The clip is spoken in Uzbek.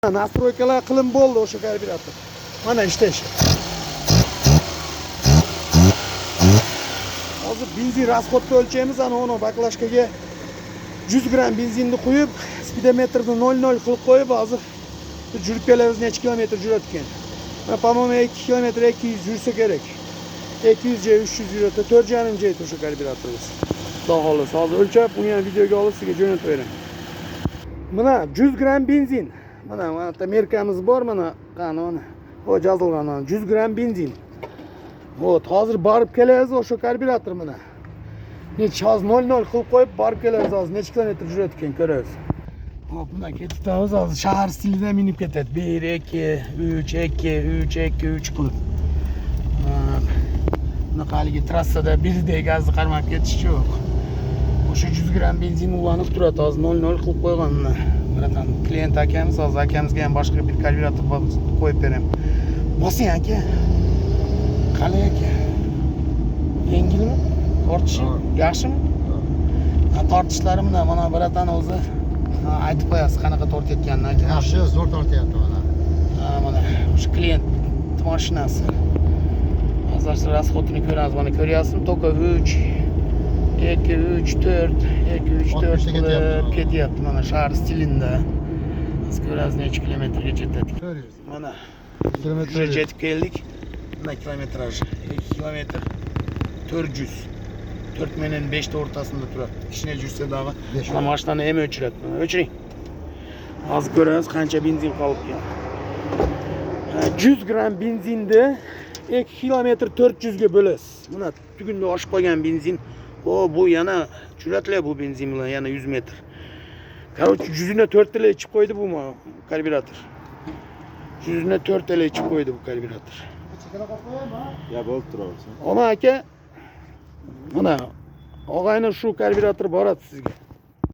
Настройкалар qilib bo'ldi o'sha karburator. Mana ishlashi. Hozir benzin расходni o'lchaymiz, ana uni baklashkaga 100 gram benzinni qo'yib, speedometrni 0,0 qilib qo'yib, hozir yurib kelamiz, necha kilometr yuradi ekan. Po-mo'ymu 2 kilometr 200 yursa kerak. 200 ga 300 yuradi, 4,5 ga o'sha karburatorimiz. Xudo xolasa, hozir o'lchab, uni ham videoga olib sizga jo'natib beraman. Mana 100 gram benzin. Mana markamiz bor, mana qani mana. O yozilgan mana 100 gram benzin. Vot, hozir borib kelamiz o'sha karburator mana. Necha hozir 0,0 qilib qo'yib borib kelamiz, hozir necha kilometr yuradi ekan ko'ramiz. Hop, buna ketamiz, hozir shahar stilida minib ketadi. 1 2 3 2 3 2 3 qilib. Bunaqa haligi trassada birdek gazni qarmab ketish yo'q. O'sha 100 gram benzin ulanib turadi, hozir 0,0 qilib qo'yganman. Biratan klient akamiz, hozir akamizga ham boshqa bir karburator qo'yib beraman. Bosing aka. Qalay aka? Yengilmi? Tortishi yaxshimi? Tortishlari mana biratan o'zi aytib qo'yasiz qanaqa tortayotganini aka. Yaxshi, zo'r tortyapti mana. Mana o'sha klient mashinasi. Hozir расходini ko'ramiz, mana ko'ryapsizmi? To'ka 3 2 3 4 2 3 4 qilib ketyapti mana shahar stilida. Biz ko'ramiz necha kilometrgacha ketadi. Mana kilometrga yetib keldik. Mana kilometraj 2 kilometr 400. 4 menen 5 ta o'rtasida turadi. Kishina yursa dag'i mana mashinani ham o'chiradi. Mana o'chiring. Hozir ko'ramiz qancha benzin qolibgan. 100 gram benzinni 2 kilometr 400 ga bo'lasiz. Mana tugunda oshib qolgan benzin. Bu yana juratlar bu benzin bilan yana 100 metr. Короче, 100'üne 4 tele içip koydu bu karburator. 100'üne 4 tele içip koydu bu karburator. Ya bo'lib turarsan. Ona aka, mana og'ayni shu karburator boradi sizga.